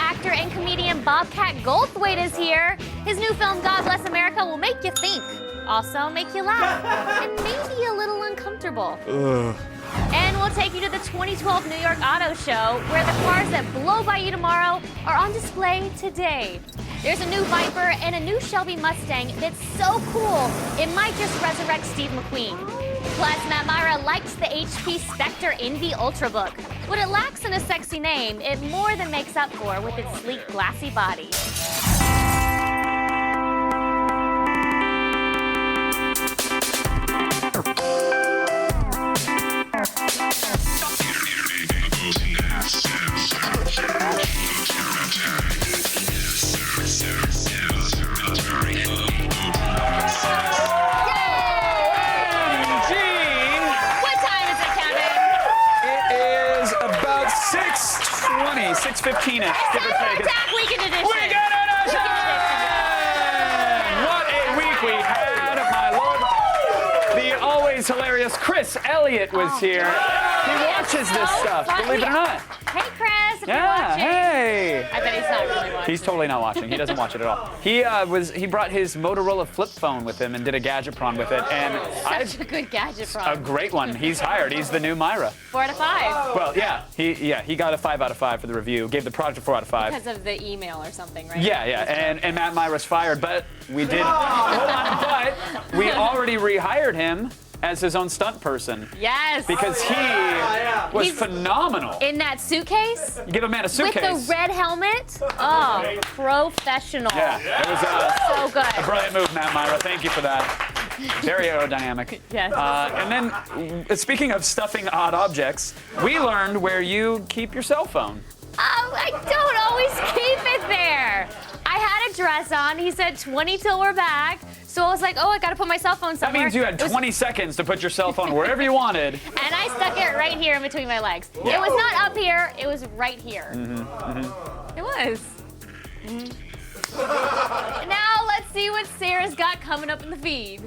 actor and comedian Bobcat Goldthwait is here. His new film, God Bless America, will make you think, also make you laugh, and maybe a little uncomfortable. And we'll take you to the 2012 New York Auto Show, where the cars that blow by you tomorrow are on display today. There's a new Viper and a new Shelby Mustang that's so cool, it might just resurrect Steve McQueen. Plus, Matt Myra likes the HP Spectre Envy Ultrabook. What it lacks in a sexy name, it more than makes up for with its sleek, glassy body. It is 6:15-ish, give or take. Attack Weekend Edition. Weekend Edition! What a week we had, my lord. The always hilarious Chris Elliott was here. He watches this stuff, believe it or not. Hey, Chris, if you're Yeah, watching. hey. I bet he's not really watching. He's totally not watching. He doesn't watch it at all. He brought his Motorola flip phone with him and did a gadgetron with it, and Such a good gadget a from. great one. He's hired. He's the new Myra. 4 out of 5. Well, he got a 5 out of 5 for the review. Gave the product a 4 out of 5. Because of the email or something, right? Yeah, and Matt Myra's fired, but we did. Hold on, but we already rehired him as his own stunt person Yes. because he was He's phenomenal. in that suitcase You give a man a with suitcase. the red helmet. Oh, professional. Yeah, it was So a good. brilliant move, Matt Myra. Thank you for that. Very aerodynamic. Yes. And then, speaking of stuffing odd objects, we learned where you keep your cell phone. I don't always keep it there. I had a dress on. He said 20 till we're back. So I was like, oh, I got to put my cell phone That somewhere. means you had 20 seconds to put your cell phone wherever you wanted. And I stuck it right here in between my legs. Yeah. It was not up here. It was right here. It was. Now let's see what Sarah's got coming up in the feed.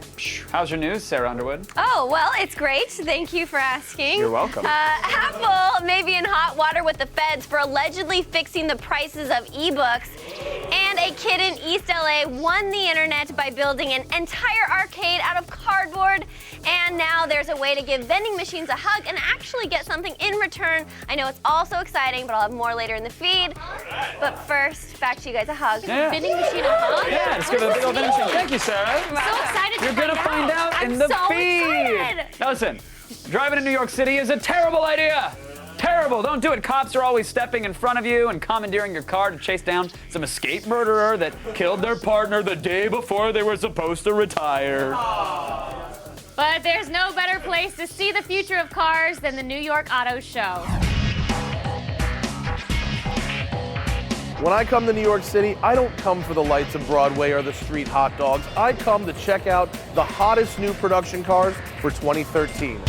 How's your news, Sarah Underwood? Oh, well, it's great. Thank you for asking. You're welcome. Apple may be in hot water with the feds for allegedly fixing the prices of ebooks. And a kid in East LA won the internet by building an entire arcade out of cardboard. And now there's a way to give vending machines a hug and actually get something in return. I know it's all so exciting, but I'll have more later in the feed. But first, back to you guys, a hug. Yeah. Vending machine a hug? Yeah, just give it a big old vending machine. Thank you, Sarah. So excited You're gonna find out in the I'm so feed. excited. Now listen, driving in New York City is a terrible idea. Terrible. Don't do it. Cops are always stepping in front of you and commandeering your car to chase down some escaped murderer that killed their partner the day before they were supposed to retire. But there's no better place to see the future of cars than the New York Auto Show. When I come to New York City, I don't come for the lights of Broadway or the street hot dogs. I come to check out the hottest new production cars for 2013.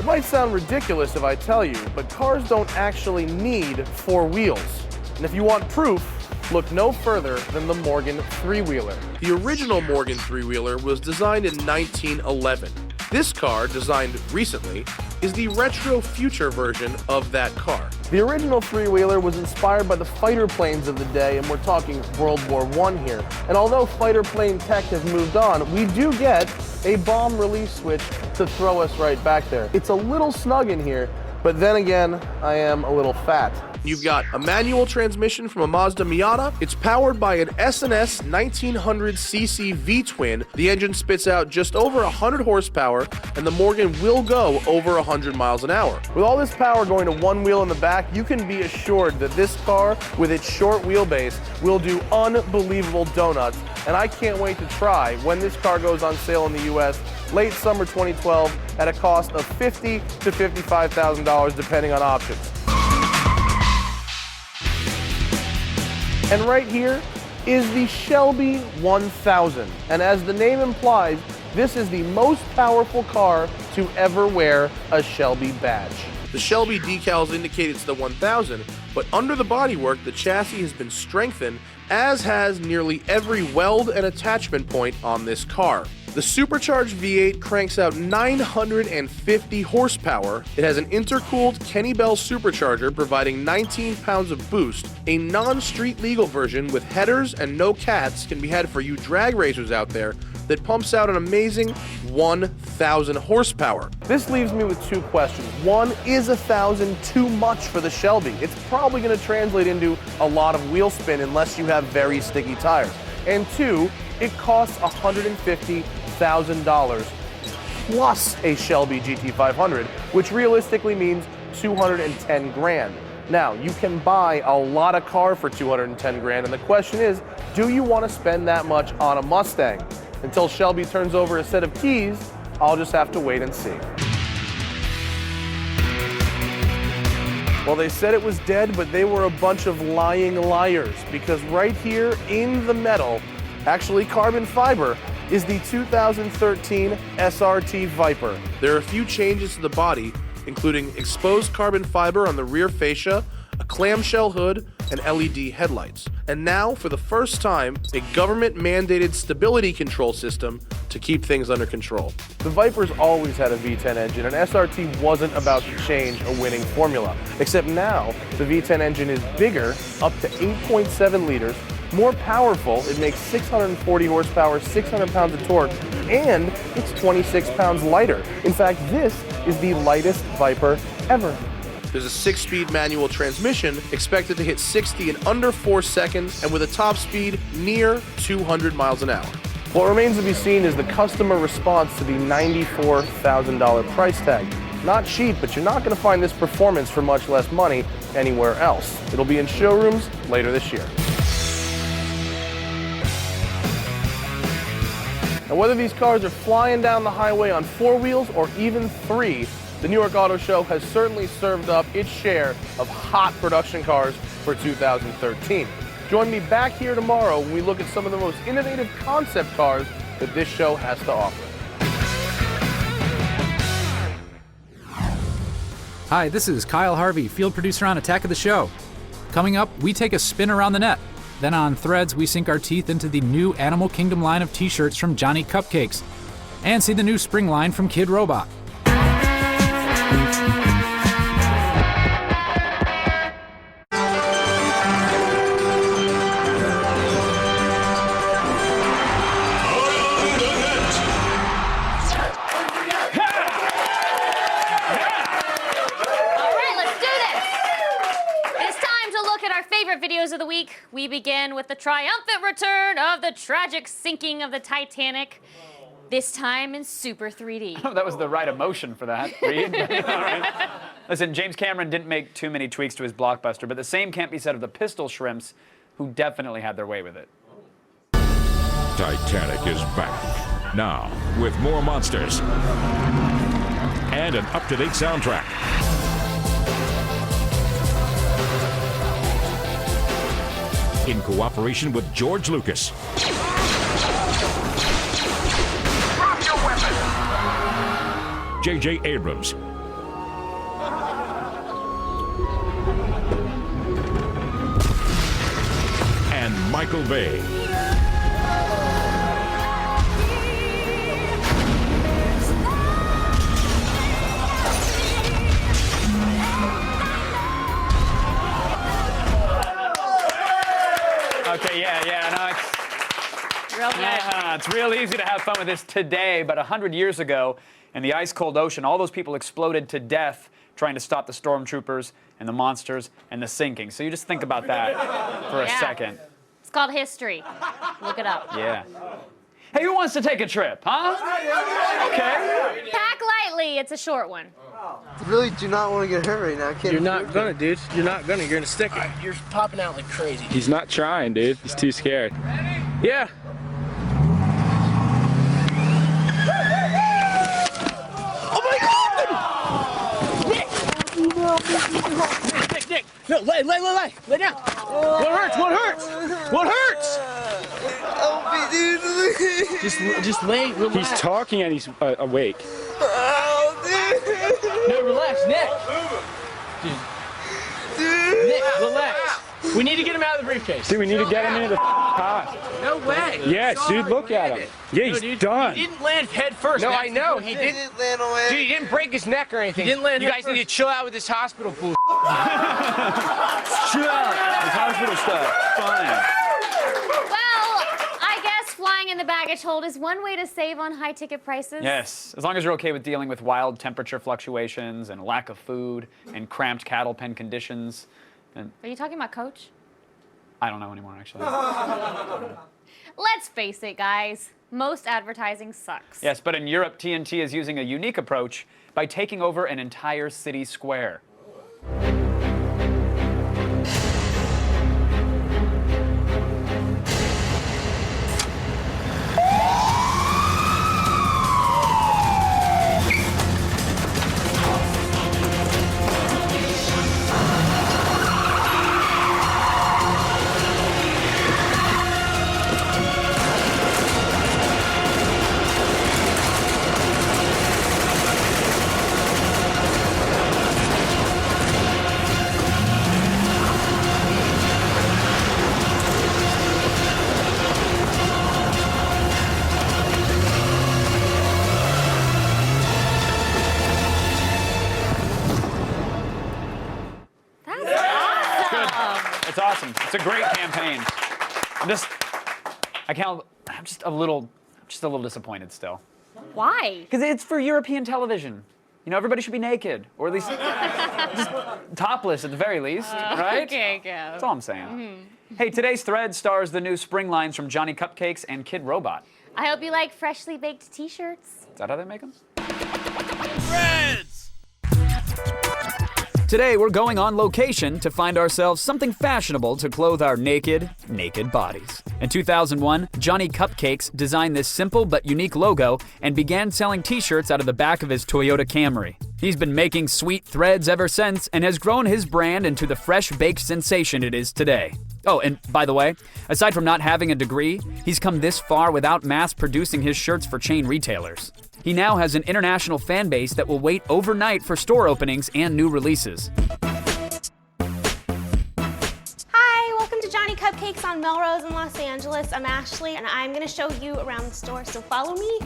It might sound ridiculous if I tell you, but cars don't actually need 4 wheels. And if you want proof, look no further than the Morgan three-wheeler. The original Morgan three-wheeler was designed in 1911. This car, designed recently, is the retro future version of that car. The original three-wheeler was inspired by the fighter planes of the day, and we're talking World War I here. And although fighter plane tech has moved on, we do get a bomb release switch to throw us right back there. It's a little snug in here, but then again, I am a little fat. You've got a manual transmission from a Mazda Miata. It's powered by an S&S 1900cc V-twin. The engine spits out just over 100 horsepower, and the Morgan will go over 100 miles an hour. With all this power going to one wheel in the back, you can be assured that this car, with its short wheelbase, will do unbelievable donuts. And I can't wait to try when this car goes on sale in the US late summer 2012 at a cost of $50,000 to $55,000 depending on options. And right here is the Shelby 1000. And as the name implies, this is the most powerful car to ever wear a Shelby badge. The Shelby decals indicate it's the 1000, but under the bodywork, the chassis has been strengthened, as has nearly every weld and attachment point on this car. The supercharged V8 cranks out 950 horsepower. It has an intercooled Kenny Bell supercharger providing 19 pounds of boost. A non-street legal version with headers and no cats can be had for you drag racers out there that pumps out an amazing 1,000 horsepower. This leaves me with two questions. One, is 1,000 too much for the Shelby? It's probably going to translate into a lot of wheel spin unless you have very sticky tires. And two, it costs $150,000 plus a Shelby GT500, which realistically means 210 grand. Now, you can buy a lot of car for 210 grand, and the question is, do you want to spend that much on a Mustang? Until Shelby turns over a set of keys, I'll just have to wait and see. Well, they said it was dead, but they were a bunch of lying liars, because right here in the metal, actually carbon fiber, is the 2013 SRT Viper. There are a few changes to the body, including exposed carbon fiber on the rear fascia, a clamshell hood, and LED headlights. And now, for the first time, a government-mandated stability control system to keep things under control. The Viper's always had a V10 engine, and SRT wasn't about to change a winning formula. Except now, the V10 engine is bigger, up to 8.7 liters, more powerful, it makes 640 horsepower, 600 pounds of torque, and it's 26 pounds lighter. In fact, this is the lightest Viper ever. There's a 6-speed manual transmission expected to hit 60 in under 4 seconds and with a top speed near 200 miles an hour. What remains to be seen is the customer response to the $94,000 price tag. Not cheap, but you're not going to find this performance for much less money anywhere else. It'll be in showrooms later this year. Now, whether these cars are flying down the highway on 4 wheels or even 3, the New York Auto Show has certainly served up its share of hot production cars for 2013. Join me back here tomorrow when we look at some of the most innovative concept cars that this show has to offer. Hi, this is Kyle Harvey, field producer on Attack of the Show. Coming up, we take a spin around the net. Then on Threads, we sink our teeth into the new Animal Kingdom line of t-shirts from Johnny Cupcakes. And see the new spring line from Kid Robot. Videos of the week. We begin with the triumphant return of the tragic sinking of the Titanic, this time in Super 3D. Oh, that was the right emotion for that, Reed. All right. Listen, James Cameron didn't make too many tweaks to his blockbuster, but the same can't be said of the Pistol Shrimps, who definitely had their way with it. Titanic is back, now with more monsters and an up-to-date soundtrack. In cooperation with George Lucas. Drop your weapon! J.J. Abrams. And Michael Bay. Okay, no, it's real easy to have fun with this today, but 100 years ago, in the ice-cold ocean, all those people exploded to death trying to stop the stormtroopers and the monsters and the sinking. So you just think about that for a second. It's called history. Look it up. Yeah. Hey, who wants to take a trip, huh? Okay. Pack lightly. It's a short one. Really do not want to get hurt right now. You're not gonna, dude. You're not gonna. You're gonna stick it. You're popping out like crazy. He's not trying, dude. He's too scared. Yeah. Oh my God! Nick! No, lay down. What hurts? What hurts? Help me, dude. Just lay. Relax. He's talking and he's awake. No, relax, Nick. Dude. Nick, relax. We We need to get him out of the briefcase. Dude, we need to get him into the car. No way. Yes, dude, look at him. Yeah, he's done. He didn't land head first. No, I know. He didn't land on it. Dude, he didn't break his neck or anything. He didn't land. You guys need to chill out with this hospital bull. Chill out. It's hospital stuff. Fine. Well, I guess flying in the baggage hold is one way to save on high ticket prices. Yes, as long as you're okay with dealing with wild temperature fluctuations and lack of food and cramped cattle pen conditions. And Are you talking about Coach? I don't know anymore, actually. Let's face it, guys. Most advertising sucks. Yes, but in Europe, TNT is using a unique approach by taking over an entire city square. It's awesome. It's a great campaign. I'm just a little disappointed still. Why? Because it's for European television. You know, everybody should be naked, or at least just topless at the very least, right? Okay, go. That's all I'm saying. Hey, today's thread stars the new spring lines from Johnny Cupcakes and Kid Robot. I hope you like freshly baked t-shirts. Is that how they make them? Today, we're going on location to find ourselves something fashionable to clothe our naked bodies. In 2001, Johnny Cupcakes designed this simple but unique logo and began selling t-shirts out of the back of his Toyota Camry. He's been making sweet threads ever since and has grown his brand into the fresh-baked sensation it is today. Oh, and by the way, aside from not having a degree, he's come this far without mass-producing his shirts for chain retailers. He now has an international fan base that will wait overnight for store openings and new releases. Hi, welcome to Johnny Cupcakes on Melrose in Los Angeles. I'm Ashley, and I'm gonna show you around the store, so follow me.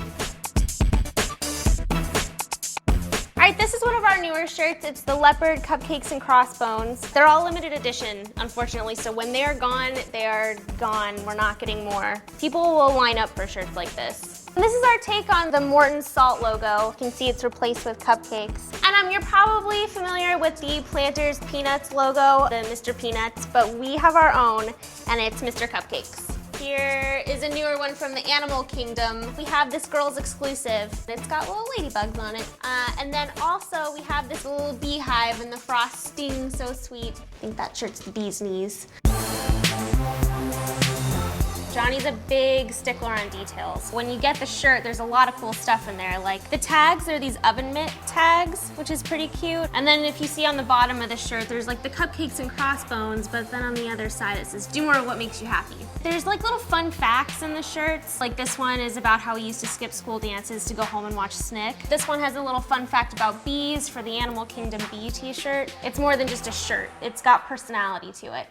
All right, this is one of our newer shirts. It's the Leopard Cupcakes and Crossbones. They're all limited edition, unfortunately, so when they are gone, they are gone. We're not getting more. People will line up for shirts like this. And this is our take on the Morton Salt logo. You can see it's replaced with cupcakes. And you're probably familiar with the Planters Peanuts logo, the Mr. Peanuts, but we have our own, and it's Mr. Cupcakes. Here is a newer one from the Animal Kingdom. We have this girl's exclusive. It's got little ladybugs on it. And then also we have this little beehive and the frosting, so sweet. I think that shirt's the bee's knees. Johnny's a big stickler on details. When you get the shirt, there's a lot of cool stuff in there. Like the tags are these oven mitt tags, which is pretty cute. And then if you see on the bottom of the shirt, there's like the Cupcakes and Crossbones, but then on the other side it says, do more of what makes you happy. There's like little fun facts in the shirts. Like this one is about how he used to skip school dances to go home and watch Snick. This one has a little fun fact about bees for the Animal Kingdom bee t-shirt. It's more than just a shirt. It's got personality to it.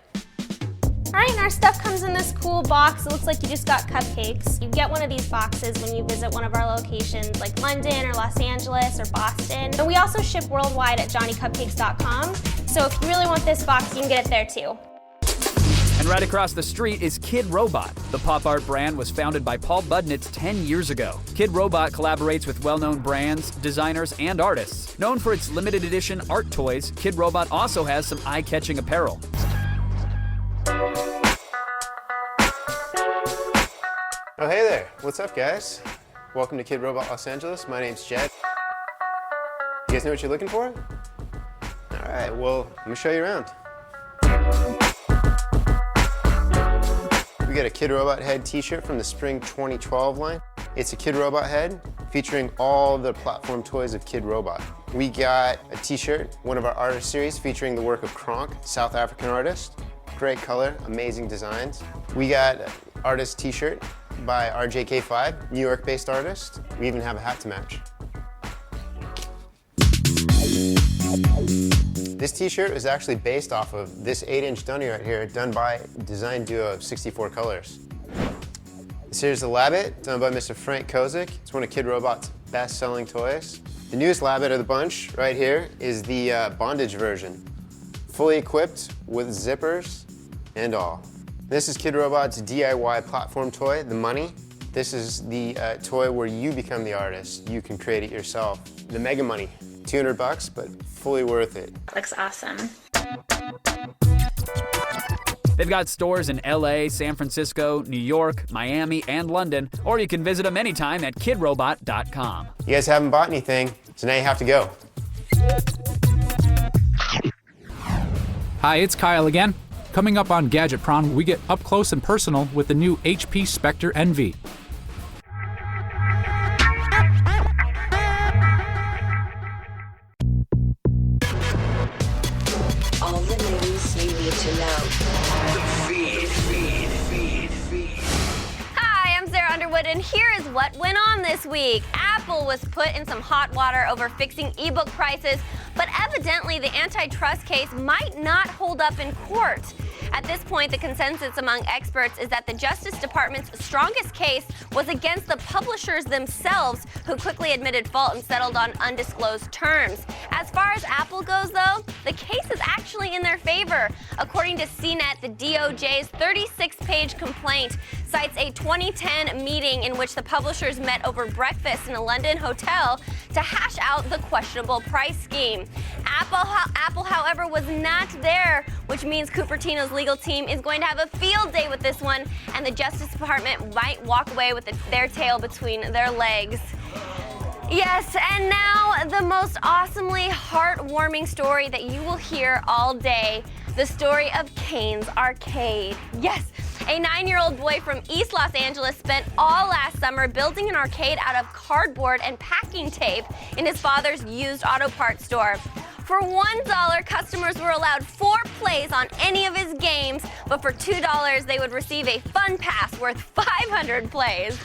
All right, and our stuff comes in this cool box. It looks like you just got cupcakes. You get one of these boxes when you visit one of our locations like London or Los Angeles or Boston. And we also ship worldwide at johnnycupcakes.com. So if you really want this box, you can get it there too. And right across the street is Kid Robot. The pop art brand was founded by Paul Budnitz 10 years ago. Kid Robot collaborates with well-known brands, designers, and artists. Known for its limited edition art toys, Kid Robot also has some eye-catching apparel. Oh, hey there. What's up, guys? Welcome to Kid Robot Los Angeles. My name's Jed. You guys know what you're looking for? All right, well, let me show you around. We got a Kid Robot head t-shirt from the Spring 2012 line. It's a Kid Robot head featuring all the platform toys of Kid Robot. We got a t-shirt, one of our artist series featuring the work of Kronk, South African artist. Great color, amazing designs. We got an artist t-shirt by RJK5, New York-based artist. We even have a hat to match. This t-shirt is actually based off of this 8-inch dunny right here, done by Design Duo of 64 colors. This here's the Labbit, done by Mr. Frank Kozik. It's one of Kid Robot's best-selling toys. The newest Labbit of the bunch right here is the bondage version. Fully equipped with zippers and all. This is Kid Robot's DIY platform toy, the Money. This is the toy where you become the artist. You can create it yourself. The Mega Money, $200, but fully worth it. Looks awesome. They've got stores in LA, San Francisco, New York, Miami, and London, or you can visit them anytime at kidrobot.com. You guys haven't bought anything, so now you have to go. Hi, it's Kyle again. Coming up on Gadget Prawn, we get up close and personal with the new HP Spectre Envy. All the news you need to know. Feed. Hi, I'm Sarah Underwood, and here is what went on this week. Apple was put in some hot water over fixing ebook prices, but evidently the antitrust case might not hold up in court. At this point, the consensus among experts is that the Justice Department's strongest case was against the publishers themselves, who quickly admitted fault and settled on undisclosed terms. As far as Apple goes, though, the case is actually in their favor. According to CNET, the DOJ's 36-page complaint cites a 2010 meeting in which the publishers met over breakfast in a London hotel to hash out the questionable price scheme. Apple, however, was not there, which means Cupertino's legal team is going to have a field day with this one, and the Justice Department might walk away with their tail between their legs. Yes, and now the most awesomely heartwarming story that you will hear all day, the story of Kane's Arcade. Yes, a 9-year-old boy from East Los Angeles spent all last summer building an arcade out of cardboard and packing tape in his father's used auto parts store. For $1, customers were allowed 4 plays on any of his games, but for $2, they would receive a fun pass worth 500 plays.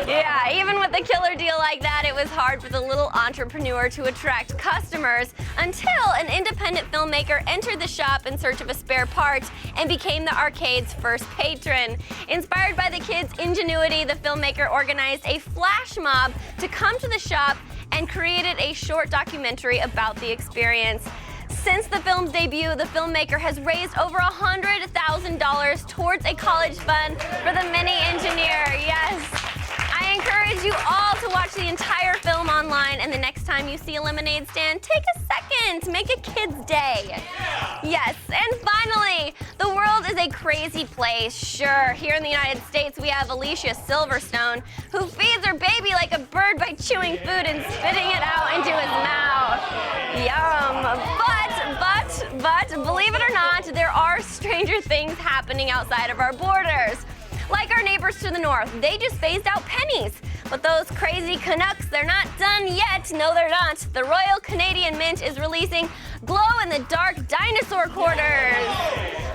Yeah, even with a killer deal like that, it was hard for the little entrepreneur to attract customers until an independent filmmaker entered the shop in search of a spare part and became the arcade's first patron. Inspired by the kid's ingenuity, the filmmaker organized a flash mob to come to the shop and created a short documentary about the experience. Since the film's debut, the filmmaker has raised over $100,000 towards a college fund for the mini engineer. Yes. I encourage you all to watch the entire film online, and the next time you see a lemonade stand, take a second to make a kid's day. Yes, and finally, the world is a crazy place. Sure, here in the United States, we have Alicia Silverstone, who feeds her baby like a bird by chewing food and spitting it out into his mouth. Yum. But, believe it or not, there are stranger things happening outside of our borders. Like our neighbors to the north, they just phased out pennies. But those crazy Canucks, they're not done yet. No, they're not. The Royal Canadian Mint is releasing glow-in-the-dark dinosaur quarters.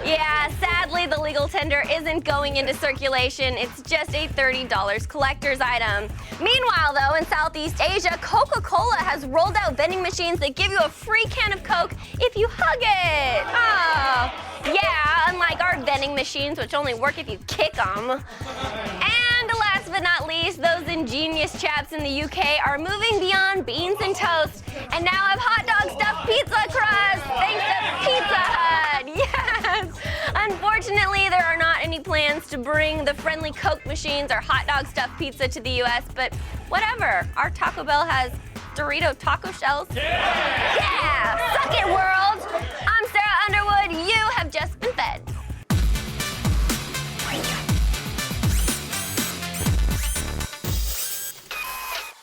Yeah, sadly, the legal tender isn't going into circulation. It's just a $30 collector's item. Meanwhile, though, in Southeast Asia, Coca-Cola has rolled out vending machines that give you a free can of Coke if you hug it. Oh, yeah, unlike our vending machines, which only work if you kick them. And last but not least, those ingenious chaps in the UK are moving beyond beans and toast and now have hot dog stuffed pizza crust thanks to Pizza Hut. Yes! Unfortunately, there are not any plans to bring the friendly Coke machines or hot dog stuffed pizza to the US, but whatever. Our Taco Bell has Dorito taco shells. Yeah! Suck it, world! I'm Sarah Underwood. You have just been fed.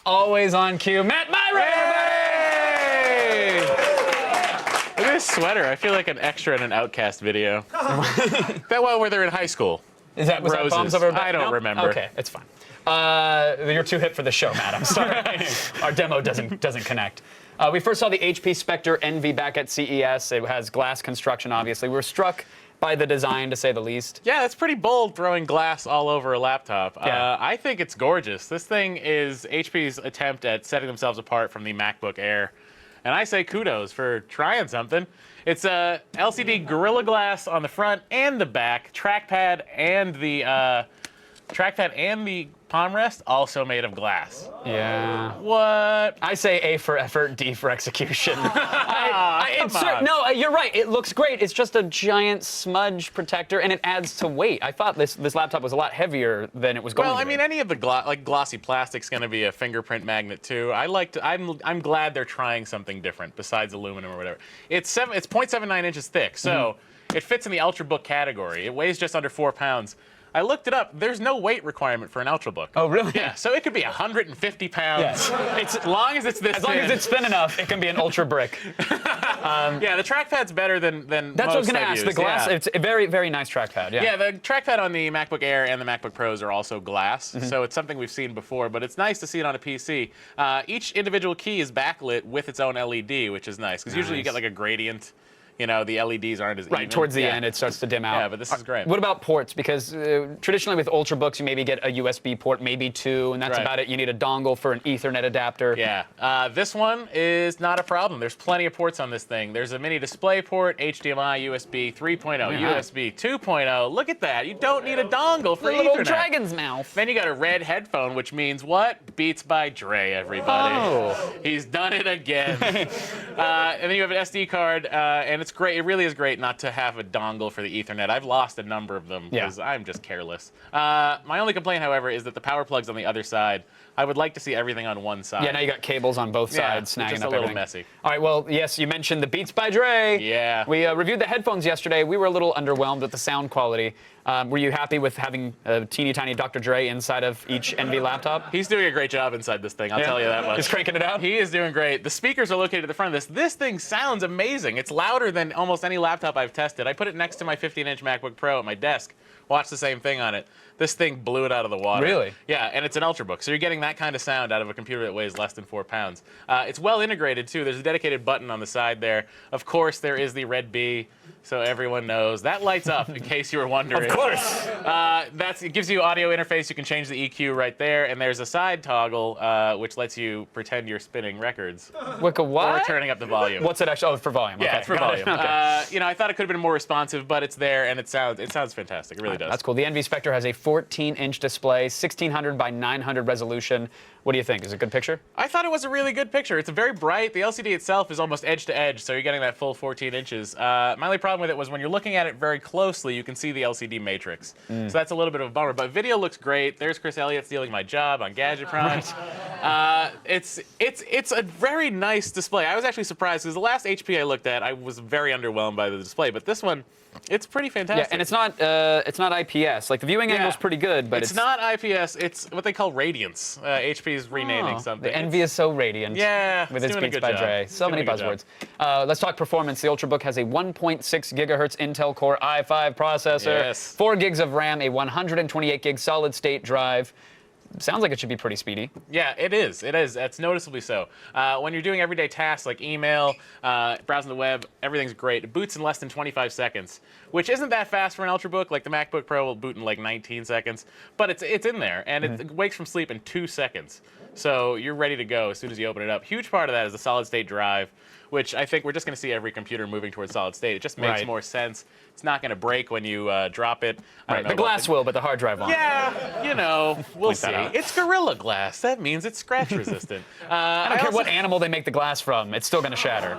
Always on cue, Matt Myra! Look at this sweater. I feel like an extra in an Outcast video. That one where they're in high school. Was that Bombs Over? I don't remember. Okay, it's fine. You're too hip for the show, Matt. I'm sorry. Our demo doesn't connect. We first saw the HP Spectre Envy back at CES. It has glass construction, obviously. We were struck by the design, to say the least. Yeah, it's pretty bold, throwing glass all over a laptop. Yeah. I think it's gorgeous. This thing is HP's attempt at setting themselves apart from the MacBook Air. And I say kudos for trying something. It's a LCD Gorilla Glass on the front and the back, trackpad and the palm rest also made of glass. Yeah. What? I say A for effort, D for execution. Come on. You're right. It looks great. It's just a giant smudge protector, and it adds to weight. I thought this laptop was a lot heavier than it was going to be. Well, I mean, any of the glossy plastic's going to be a fingerprint magnet too. I'm glad they're trying something different besides aluminum or whatever. It's 0.79 inches thick, so it fits in the Ultrabook category. It weighs just under 4 pounds. I looked it up. There's no weight requirement for an Ultrabook. Oh, really? Yeah, so it could be 150 pounds. Yes. As long as it's this As long as it's thin enough, it can be an Ultra Brick. Yeah, the trackpad's better than That's most what I was going to I've ask. used. The glass, Yeah. it's a very, very nice trackpad. Yeah. Yeah, the trackpad on the MacBook Air and the MacBook Pros are also glass, so it's something we've seen before, but it's nice to see it on a PC. Each individual key is backlit with its own LED, which is nice, because usually you get like a gradient. You know, the LEDs aren't as Right, even. towards the end, it starts to dim out. Yeah, but this is great. What about ports? Because traditionally with Ultrabooks, you maybe get a USB port, maybe two, and that's Right. about it. You need a dongle for an Ethernet adapter. Yeah, this one is not a problem. There's plenty of ports on this thing. There's a mini display port, HDMI, USB 3.0, USB 2.0. Look at that. You don't need a dongle for Little Ethernet. dragon's mouth. Then you got a red headphone, which means what? Beats by Dre, everybody. Oh. He's done it again. And then you have an SD card, and it's great. It really is great not to have a dongle for the Ethernet. I've lost a number of them because I'm just careless. My only complaint, however, is that the power plug's on the other side. I would like to see everything on one side. Yeah, now you got cables on both sides snagging just up a little everything. messy. All right, well, yes, you mentioned the Beats by Dre. Yeah. We reviewed the headphones yesterday. We were a little underwhelmed with the sound quality. Were you happy with having a teeny tiny Dr. Dre inside of each Envy laptop? He's doing a great job inside this thing, I'll tell you that much. He's cranking it out? He is doing great. The speakers are located at the front of this. This thing sounds amazing. It's louder than almost any laptop I've tested. I put it next to my 15-inch MacBook Pro at my desk. Watch the same thing on it. This thing blew it out of the water. Really? Yeah, and it's an Ultrabook, so you're getting that kind of sound out of a computer that weighs less than 4 pounds. It's well integrated, too. There's a dedicated button on the side there. Of course, there is the red B, so everyone knows. That lights up, in case you were wondering. Of course. It gives you audio interface. You can change the EQ right there, and there's a side toggle, which lets you pretend you're spinning records. Wicca what? Or turning up the volume. What's it actually? Oh, for volume. Yeah, okay, it's for got it. volume. Okay. I thought it could have been more responsive, but it's there, and it sounds fantastic. It really does. That's cool. The Envy Spectre has a 14-inch display, 1600 by 900 resolution. What do you think? Is it a good picture? I thought it was a really good picture. It's very bright. The LCD itself is almost edge to edge, so you're getting that full 14 inches. My only problem with it was when you're looking at it very closely, you can see the LCD matrix. So that's a little bit of a bummer. But video looks great. There's Chris Elliott stealing my job on Gadget Prime. It's a very nice display. I was actually surprised because the last HP I looked at, I was very underwhelmed by the display. But this one, it's pretty fantastic. Yeah, and it's not IPS. Like the viewing angle's pretty good, but it's not IPS. It's what they call radiance. HP's renaming something. The Envy is so radiant. Yeah, with it's its doing a Beats good by job. Dre. So many buzzwords. Let's talk performance. The Ultrabook has a 1.6 gigahertz Intel Core i5 processor, Yes. 4 gigs of RAM, a 128 gig solid-state drive. Sounds like it should be pretty speedy. Yeah, it is. It is. It's noticeably so. When you're doing everyday tasks like email, browsing the web, everything's great. It boots in less than 25 seconds, which isn't that fast for an Ultrabook. Like the MacBook Pro will boot in like 19 seconds, but it's in there, and it wakes from sleep in 2 seconds. So you're ready to go as soon as you open it up. Huge part of that is the solid-state drive, which I think we're just going to see every computer moving towards solid state. It just makes more sense. It's not going to break when you drop it. I don't know the glass will, but the hard drive won't. Yeah, we'll Point that see. out. It's Gorilla Glass. That means it's scratch resistant. I don't care what animal they make the glass from. It's still going to shatter.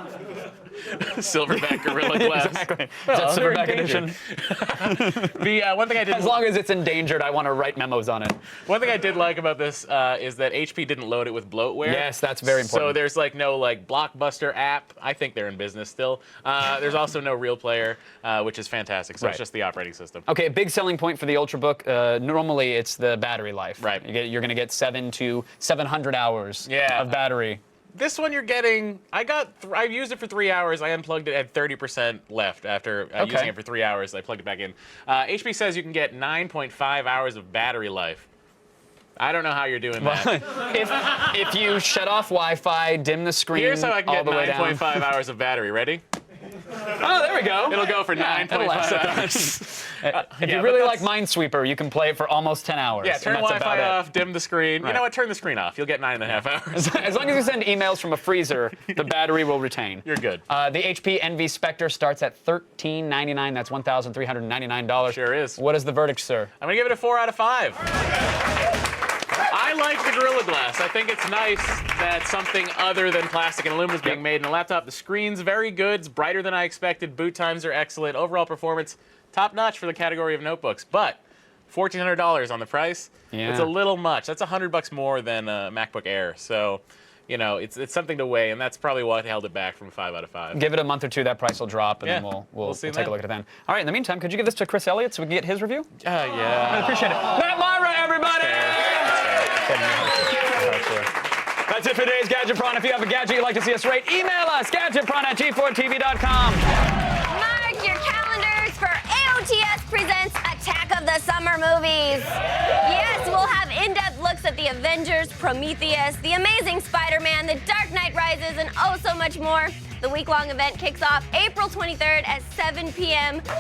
Silverback Gorilla Glass. Exactly. Well, Is that they're Silverback endangered. edition? The one thing I did. As long as it's endangered, I want to write memos on it. One thing I did like about this is that HP didn't load it with bloatware. Yes, that's very important. So there's no Blockbuster app. I think they're in business still. There's also no Real Player, which is fantastic. So it's just the operating system. Okay, a big selling point for the Ultrabook. Normally, it's the battery life. Right. You're going to get 700 to 700 hours of battery. This one you're getting, I used it for 3 hours. I unplugged it at 30% left after using it for 3 hours. I plugged it back in. HP says you can get 9.5 hours of battery life. I don't know how you're doing that. if you shut off Wi-Fi, dim the screen Here's how I can all get the way down. 9.5 hours of battery. Ready? Oh, there we go. It'll go for 9.5 it'll last hours. If you really like Minesweeper, you can play it for almost 10 hours. Yeah, turn and that's Wi-Fi about off, dim the screen. Right. You know what? Turn the screen off. You'll get 9.5 hours. As long as you send emails from a freezer, the battery will retain. You're good. The HP Envy Spectre starts at $1,399. That's $1,399. Sure is. What is the verdict, sir? I'm going to give it a 4 out of 5. I like the Gorilla Glass. I think it's nice that something other than plastic and aluminum is being made in a laptop. The screen's very good. It's brighter than I expected. Boot times are excellent. Overall performance, top-notch for the category of notebooks. But $1,400 on the price, it's a little much. That's $100 more than a MacBook Air. So, you know, it's something to weigh, and that's probably what held it back from 5 out of 5. Give it a month or two, that price will drop, and then we'll take a look at it then. All right, in the meantime, could you give this to Chris Elliott so we can get his review? Yeah. I appreciate it. Matt Myra, everybody! That's it for today's Gadget Prawn. If you have a gadget you'd like to see us rate, email us, gadgetprawn@g4tv.com. Mark your calendars for AOTS presents Attack of the Summer Movies. Yes, we'll have in-depth looks at the Avengers, Prometheus, The Amazing Spider-Man, The Dark Knight Rises, and oh so much more. The week-long event kicks off April 23rd at 7 p.m. For a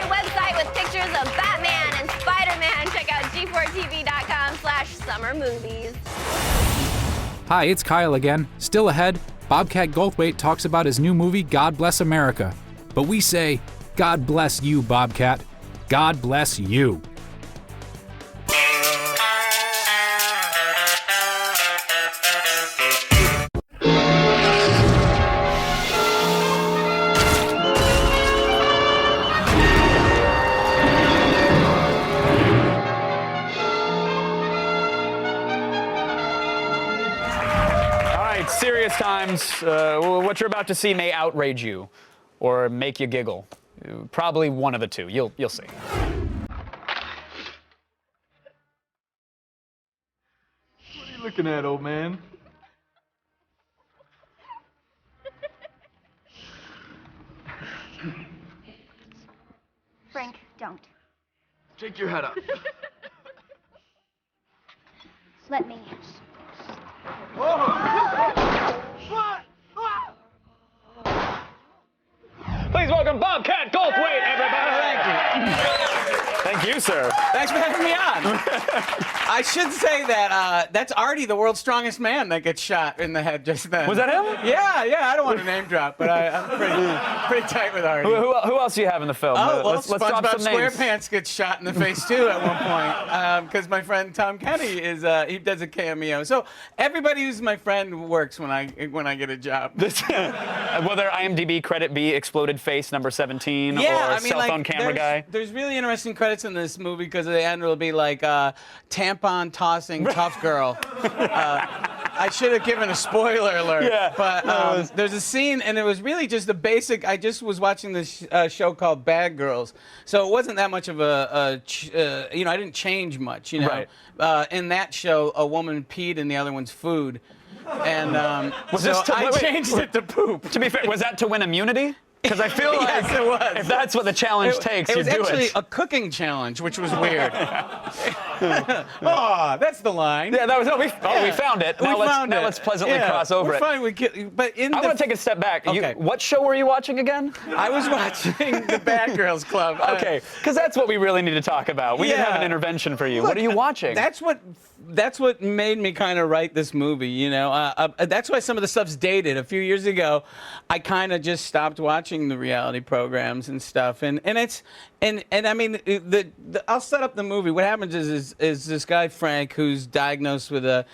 website with pictures of Batman and Spider-Man, check out g4tv.com/summermovies. Hi, it's Kyle again. Still ahead, Bobcat Goldthwait talks about his new movie, God Bless America. But we say, God bless you, Bobcat. God bless you. Serious times. What you're about to see may outrage you or make you giggle. Probably one of the two. You'll see. What are you looking at, old man? Frank, don't. Take your head up. Let me. Please welcome Bobcat Goldthwait, everybody. Thank you. Thank you, sir. Thanks for having me on. I should say that that's Artie, the world's strongest man, that gets shot in the head just then. Was that him? Yeah. I don't want to name drop, but I'm pretty tight with Artie. Who else do you have in the film? Oh, well, let's drop SpongeBob some names. SquarePants gets shot in the face too at one point because my friend Tom Kenny he does a cameo. So everybody who's my friend works when I get a job. Will their IMDb credit be exploded face number 17 or cell phone camera guy? There's really interesting credits in this movie because at the end it'll be like tampon tossing tough girl. I should have given a spoiler alert, but there's a scene, and it was really just a basic. I just was watching this show called Bad Girls, so it wasn't that much of I didn't change much, Right. In that show, a woman peed in the other one's food, and I changed it to poop. To be fair, was that to win immunity? Because I feel like yes, it was. If that's what the challenge takes, it you was do actually it. a cooking challenge, which was weird. Oh, that's the line. Yeah, that was. We found it. Now let's pleasantly cross over it. Fine, but I want to take a step back. Okay. What show were you watching again? I was watching the Bad Girls Club. Okay, because that's what we really need to talk about. We didn't have an intervention for you. Look, what are you watching? That's what made me kind of write this movie. That's why some of the stuff's dated. A few years ago, I kind of just stopped watching the reality programs and stuff, and I mean, I'll set up the movie. What happens is this guy Frank, who's diagnosed with a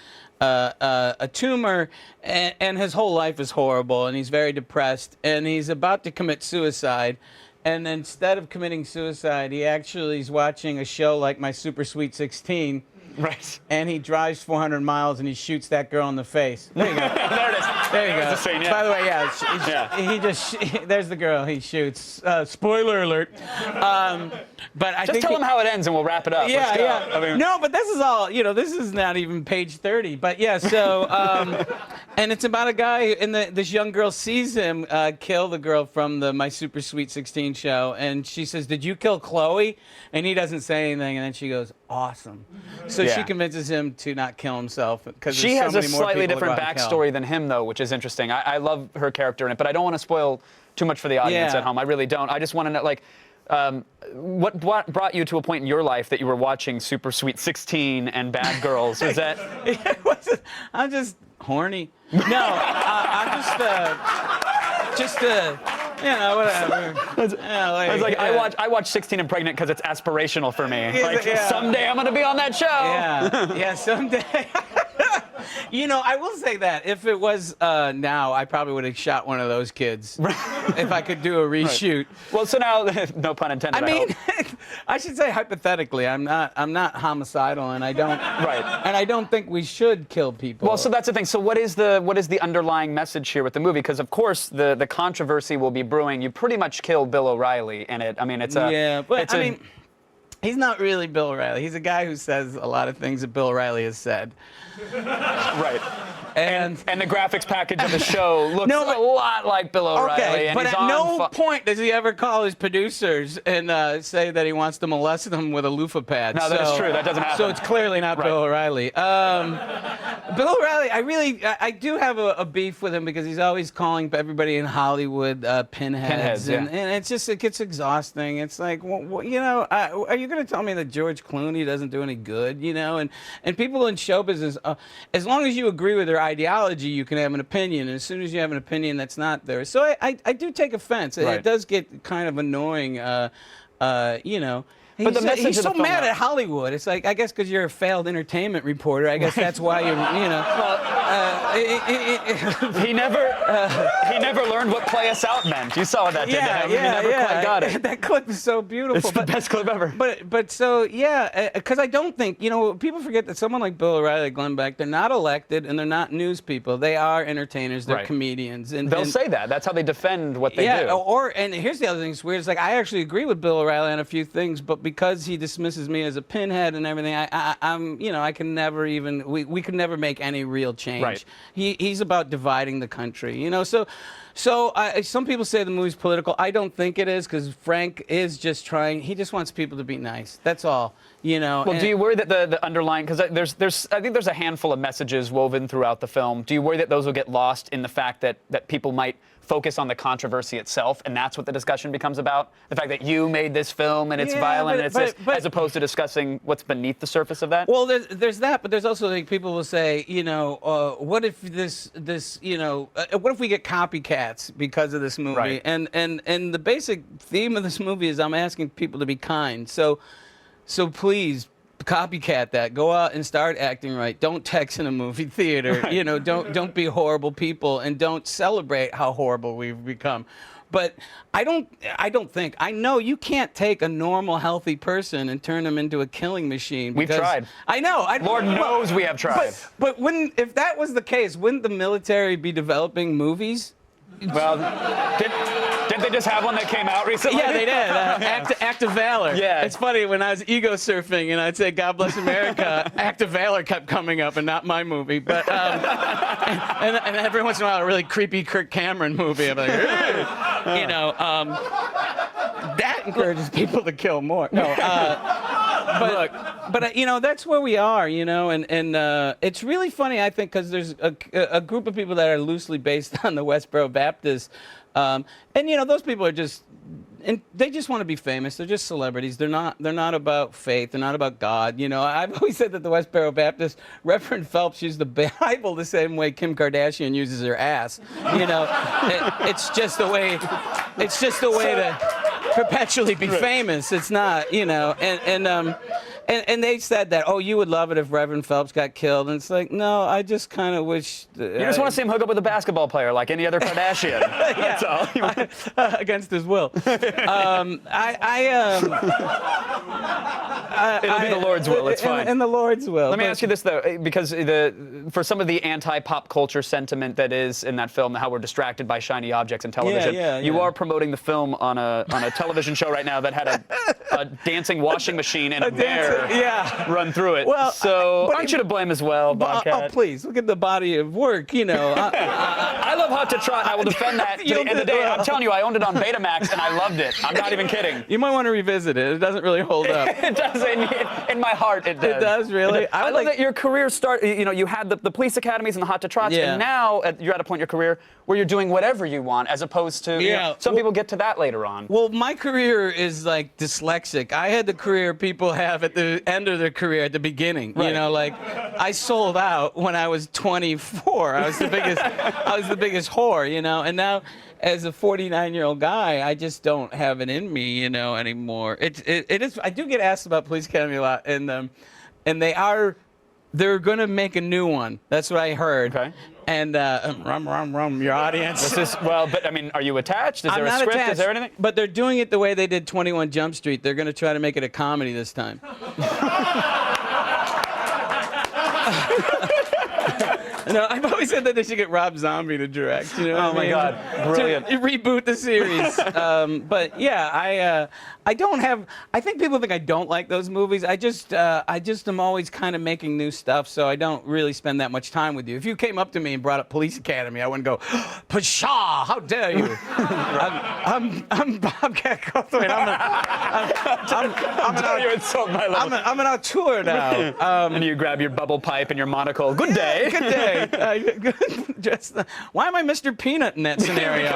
tumor, and his whole life is horrible, and he's very depressed, and he's about to commit suicide. And instead of committing suicide, he actually is watching a show like My Super Sweet 16. Right. And he drives 400 miles and he shoots that girl in the face. There you go. There it is. There you go. That's the scene, yeah. By the way, he just there's the girl he shoots. Spoiler alert. But I just think tell him how it ends and we'll wrap it up. Yeah, Let's go. yeah. I mean, no, but this is all. This is not even page 30. But yeah, so and it's about a guy and this young girl sees him kill the girl from the My Super Sweet 16 show, and she says, "Did you kill Chloe?" And he doesn't say anything, and then she goes, "Awesome." So she convinces him to not kill himself because she has a slightly different backstory than him, though, which is interesting. I love her character in it, but I don't want to spoil too much for the audience at home. I really don't. I just want to know, like, What brought you to a point in your life that you were watching Super Sweet 16 and Bad Girls? Was that? I'm just horny. No, I'm just you know, whatever. I was like, I watch 16 and Pregnant because it's aspirational for me. Like, someday I'm gonna be on that show. Yeah, someday. You know, I will say that if it was now, I probably would have shot one of those kids if I could do a reshoot. Right. Well, so now, no pun intended. I mean, I should say hypothetically, I'm not homicidal, and I don't. Right. And I don't think we should kill people. Well, so that's the thing. So what is the underlying message here with the movie? Because of course the controversy will be brewing. You pretty much killed Bill O'Reilly in it. I mean, it's a I mean, he's not really Bill O'Reilly. He's a guy who says a lot of things that Bill O'Reilly has said. Right. And the graphics package of the show looks a lot like Bill O'Reilly. Okay, and but he's at on no point does he ever call his producers and say that he wants to molest them with a loofah pad. No, that's true. That doesn't happen. So it's clearly not Bill O'Reilly. Bill O'Reilly, I do have a beef with him because he's always calling everybody in Hollywood pinheads. And it gets exhausting. It's like, you know, are you going to tell me that George Clooney doesn't do any good, you know? And people in show business, as long as you agree with their ideology, you can have an opinion. And as soon as you have an opinion that's not theirs. So I do take offense. Right. It does get kind of annoying, you know. He's so mad at Hollywood. It's like, I guess because you're a failed entertainment reporter, I guess that's why you know. He never learned what play us out meant. You saw that, didn't you? He never quite got it. That clip is so beautiful. It's the best clip ever. But so, yeah, because I don't think, you know, people forget that someone like Bill O'Reilly, Glenn Beck, they're not elected and they're not news people. They are entertainers. They're comedians. And they'll say that. That's how they defend what they do. Yeah, and here's the other thing that's weird. It's like, I actually agree with Bill O'Reilly on a few things, but because he dismisses me as a pinhead and everything, I'm, you know, I can never even, we could never make any real change. Right. He's about dividing the country, you know. So some people say the movie's political. I don't think it is, because Frank is just trying. He just wants people to be nice. That's all, you know. Well, do you worry that the underlying, because I think there's a handful of messages woven throughout the film. Do you worry that those will get lost in the fact that people might focus on the controversy itself, and that's what the discussion becomes about? The fact that you made this film and it's violent, as opposed to discussing what's beneath the surface of that? Well, there's that, but there's also, like, people will say, you know, what if this you know, what if we get copycats because of this movie? Right. And the basic theme of this movie is I'm asking people to be kind. So please, copycat that. Go out and start acting right. Don't text in a movie theater. Right. You know, don't be horrible people, and don't celebrate how horrible we've become. But I know you can't take a normal, healthy person and turn them into a killing machine. We've tried. I know. Lord knows we have tried. But if that was the case, wouldn't the military be developing movies? Well, didn't they just have one that came out recently? Yeah, they did. Act of Valor. Yeah. It's funny, when I was ego surfing and I'd say God Bless America, Act of Valor kept coming up and not my movie. But and every once in a while, a really creepy Kirk Cameron movie. I'm like, you know, that encourages people to kill more. No. But you know, that's where we are, you know, and it's really funny, I think, because there's a group of people that are loosely based on the Westboro Baptists, and you know, those people are just, and they just want to be famous. They're just celebrities. They're not about faith. They're not about God. You know, I've always said that the Westboro Baptists, Reverend Phelps used the Bible the same way Kim Kardashian uses her ass. You know, it's just the way. It's just the way to perpetually be famous. It's not, you know, and they said that, oh, you would love it if Reverend Phelps got killed, and it's like, no, I just kind of wish. You just want to see him hook up with a basketball player like any other Kardashian. That's all. Against his will. It'll be the Lord's will. It's fine. And the Lord's will. Let me ask you this, though, because for some of the anti-pop culture sentiment that is in that film, how we're distracted by shiny objects in television, you are promoting the film on a television show right now that had a dancing washing machine and a bear yeah. run through it. Well, so but- aren't you to blame as well, Bobcat? Oh, please, look at the body of work, you know. I love Hot to Trot. I will defend that to the end of the day. I'm telling you, I owned it on Betamax and I loved it. I'm not even kidding. You might want to revisit it. It doesn't really hold up. It does. In my heart, it does. It does, really? I love that your career started, you had the police academies and the Hot to Trots, Yeah. and now you're at a point in your career where you're doing whatever you want, as opposed to, some people get to that later on. Well, my career is like dyslexic. I had the career people have at the end of their career at the beginning. Right. You know, like I sold out when I was 24. I was the biggest whore, you know, and now as a 49-year-old guy, I just don't have it in me, you know, anymore. It is. I do get asked about Police Academy a lot, and they're gonna make a new one. That's what I heard. Okay. And your audience. But I mean, are you attached? Is there a not script? Attached, Is there anything? But they're doing it the way they did 21 Jump Street. They're gonna try to make it a comedy this time. No, I've always said that they should get Rob Zombie to direct. You know what I mean? my God, brilliant! To reboot the series. But yeah, I don't have. I think people think I don't like those movies. I just am always kind of making new stuff, so I don't really spend that much time with you. If you came up to me and brought up Police Academy, I wouldn't go, Pshaw! How dare you? I'm Bobcat Goldthwait. I'm an auteur now. And you grab your bubble pipe and your monocle. Good day. Good day. Why am I Mr. Peanut in that scenario?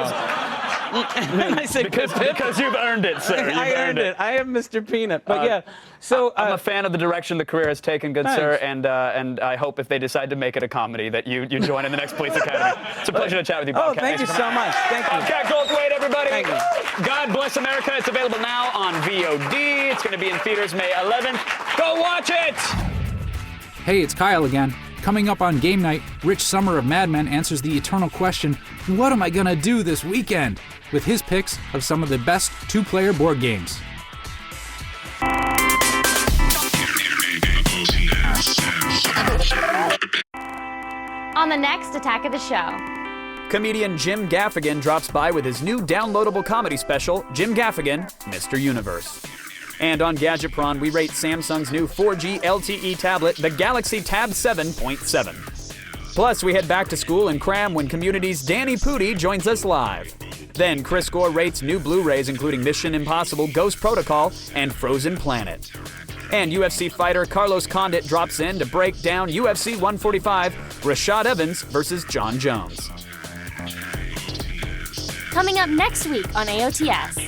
And I say because you've earned it, sir. I earned it. I am Mr. Peanut. But yeah, so I'm a fan of the direction the career has taken, good sir, and I hope if they decide to make it a comedy that you join in the next Police Academy. It's a pleasure to chat with you, Bobcat. Oh, thank you so much. Thank you. Bobcat Goldthwait, everybody. Thank you. God Bless America. It's available now on VOD. It's going to be in theaters May 11th. Go watch it! Hey, it's Kyle again. Coming up on Game Night, Rich Summer of Mad Men answers the eternal question, what am I gonna do this weekend? With his picks of some of the best two-player board games. On the next Attack of the Show. Comedian Jim Gaffigan drops by with his new downloadable comedy special, Jim Gaffigan, Mr. Universe. And on Gadgetron, we rate Samsung's new 4G LTE tablet, the Galaxy Tab 7.7. Plus, we head back to school and cram when Community's Danny Pudi joins us live. Then, Chris Gore rates new Blu-rays including Mission Impossible, Ghost Protocol, and Frozen Planet. And UFC fighter Carlos Condit drops in to break down UFC 145, Rashad Evans versus John Jones. Coming up next week on AOTS.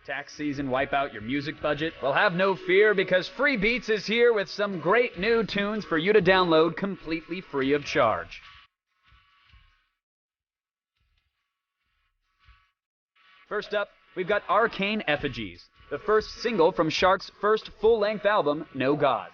Tax season wipe out your music budget? Well, have no fear because Free Beats is here with some great new tunes for you to download completely free of charge. First up, we've got Arcane Effigies, the first single from Shark's first full-length album, No Gods.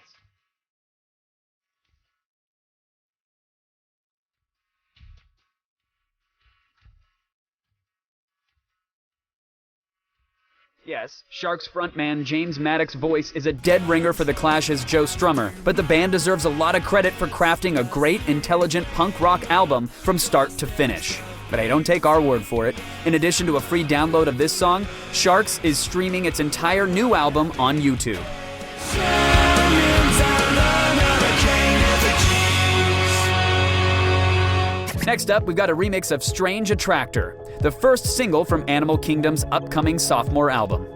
Yes, Shark's frontman James Maddox's voice is a dead ringer for The Clash's Joe Strummer, but the band deserves a lot of credit for crafting a great, intelligent punk rock album from start to finish. But I don't take our word for it. In addition to a free download of this song, Sharks is streaming its entire new album on YouTube. Next up, we've got a remix of Strange Attractor, the first single from Animal Kingdom's upcoming sophomore album.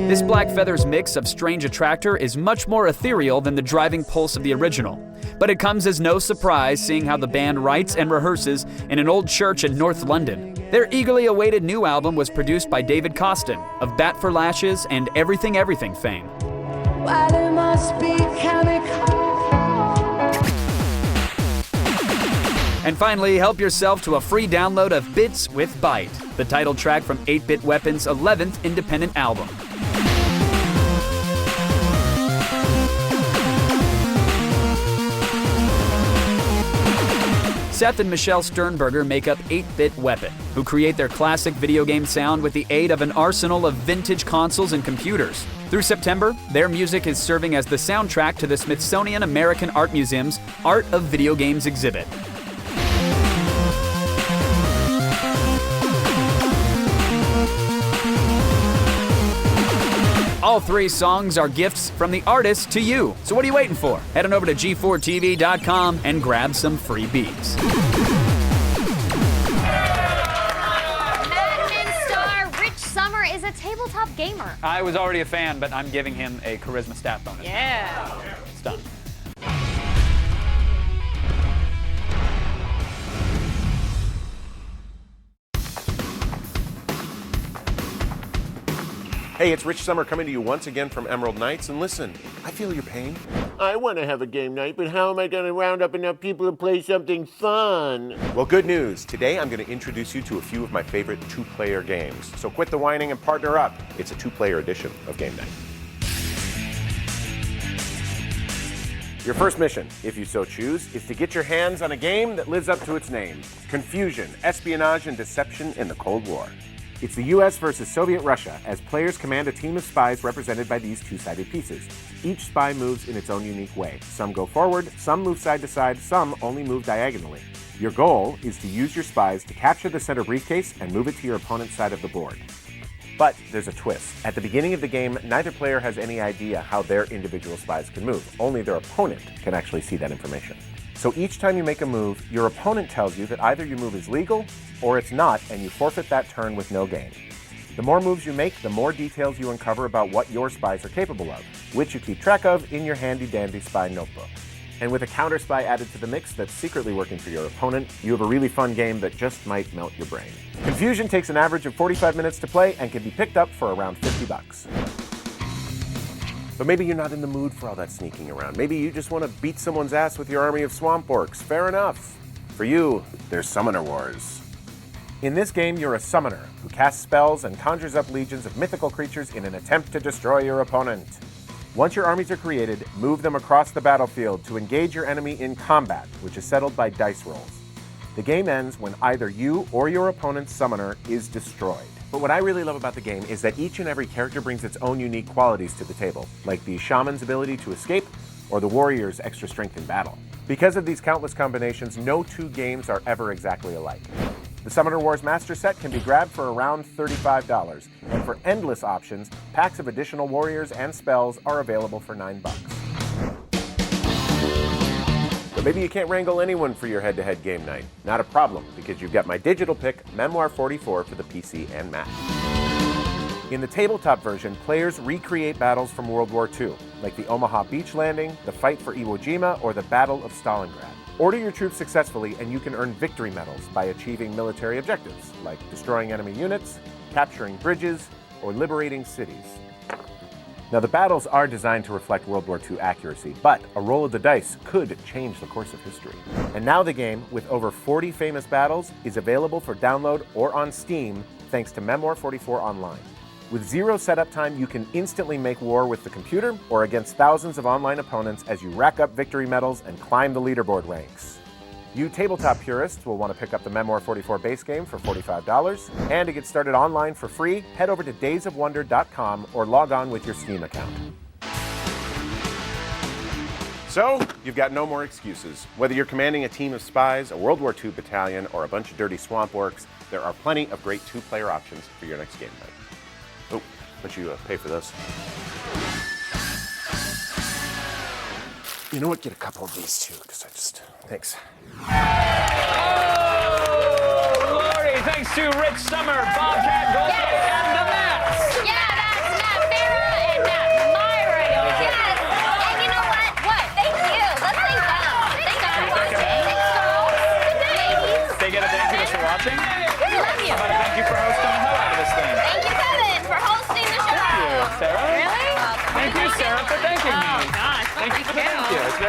This Black Feathers mix of Strange Attractor is much more ethereal than the driving pulse of the original. But it comes as no surprise seeing how the band writes and rehearses in an old church in North London. Their eagerly awaited new album was produced by David Costin of Bat for Lashes and Everything Everything fame. And finally, help yourself to a free download of Bits with Bite, the title track from 8-Bit Weapon's 11th independent album. Seth and Michelle Sternberger make up 8-Bit Weapon, who create their classic video game sound with the aid of an arsenal of vintage consoles and computers. Through September, their music is serving as the soundtrack to the Smithsonian American Art Museum's Art of Video Games exhibit. All 3 songs are gifts from the artist to you. So what are you waiting for? Head on over to g4tv.com and grab some free beats. Mad Men star Rich Sommer is a tabletop gamer. I was already a fan, but I'm giving him a charisma stat bonus. Yeah. It's done. Hey, it's Rich Sommer coming to you once again from Emerald Knights, and listen, I feel your pain. I want to have a game night, but how am I going to round up enough people to play something fun? Well, good news. Today I'm going to introduce you to a few of my favorite 2-player games. So quit the whining and partner up. It's a 2-player edition of Game Night. Your first mission, if you so choose, is to get your hands on a game that lives up to its name: confusion, espionage, and deception in the Cold War. It's the US versus Soviet Russia, as players command a team of spies represented by these 2-sided pieces. Each spy moves in its own unique way. Some go forward, some move side to side, some only move diagonally. Your goal is to use your spies to capture the center briefcase and move it to your opponent's side of the board. But there's a twist. At the beginning of the game, neither player has any idea how their individual spies can move. Only their opponent can actually see that information. So each time you make a move, your opponent tells you that either your move is legal or it's not, and you forfeit that turn with no gain. The more moves you make, the more details you uncover about what your spies are capable of, which you keep track of in your handy-dandy spy notebook. And with a counter spy added to the mix that's secretly working for your opponent, you have a really fun game that just might melt your brain. Confusion takes an average of 45 minutes to play and can be picked up for around $50. But maybe you're not in the mood for all that sneaking around. Maybe you just want to beat someone's ass with your army of swamp orcs. Fair enough. For you, there's Summoner Wars. In this game, you're a summoner who casts spells and conjures up legions of mythical creatures in an attempt to destroy your opponent. Once your armies are created, move them across the battlefield to engage your enemy in combat, which is settled by dice rolls. The game ends when either you or your opponent's summoner is destroyed. But what I really love about the game is that each and every character brings its own unique qualities to the table, like the shaman's ability to escape or the warrior's extra strength in battle. Because of these countless combinations, no 2 games are ever exactly alike. The Summoner Wars Master Set can be grabbed for around $35, and for endless options, packs of additional warriors and spells are available for $9. But maybe you can't wrangle anyone for your head-to-head game night. Not a problem, because you've got my digital pick, Memoir 44, for the PC and Mac. In the tabletop version, players recreate battles from World War II, like the Omaha Beach Landing, the fight for Iwo Jima, or the Battle of Stalingrad. Order your troops successfully and you can earn victory medals by achieving military objectives, like destroying enemy units, capturing bridges, or liberating cities. Now, the battles are designed to reflect World War II accuracy, but a roll of the dice could change the course of history. And now the game, with over 40 famous battles, is available for download or on Steam thanks to Memoir 44 Online. With 0 setup time, you can instantly make war with the computer or against thousands of online opponents as you rack up victory medals and climb the leaderboard ranks. You tabletop purists will want to pick up the Memoir 44 base game for $45. And to get started online for free, head over to daysofwonder.com or log on with your Steam account. So, you've got no more excuses. Whether you're commanding a team of spies, a World War II battalion, or a bunch of dirty swamp orcs, there are plenty of great 2-player options for your next game night. Oh, let you pay for this. You know what? Get a couple of these too, because thanks. Oh, Lordy, thanks to Rich Sommer, Bobcat Goldthwait, and the Mats. Yeah, that's Matt Farah and Matt Myra. Yes. And you know what? What? Thank you. Let's thank them. Thanks for watching. Thanks, girls. Good night. Ladies. They get a thank you for watching? We love you. How about a thank you for hosting the hell out of this thing? Thank you, Kevin, for hosting the show. Thank you, Sarah. Really? Thank you, Sarah, for thanking me. Oh, gosh. Thank you for the thank you. It's very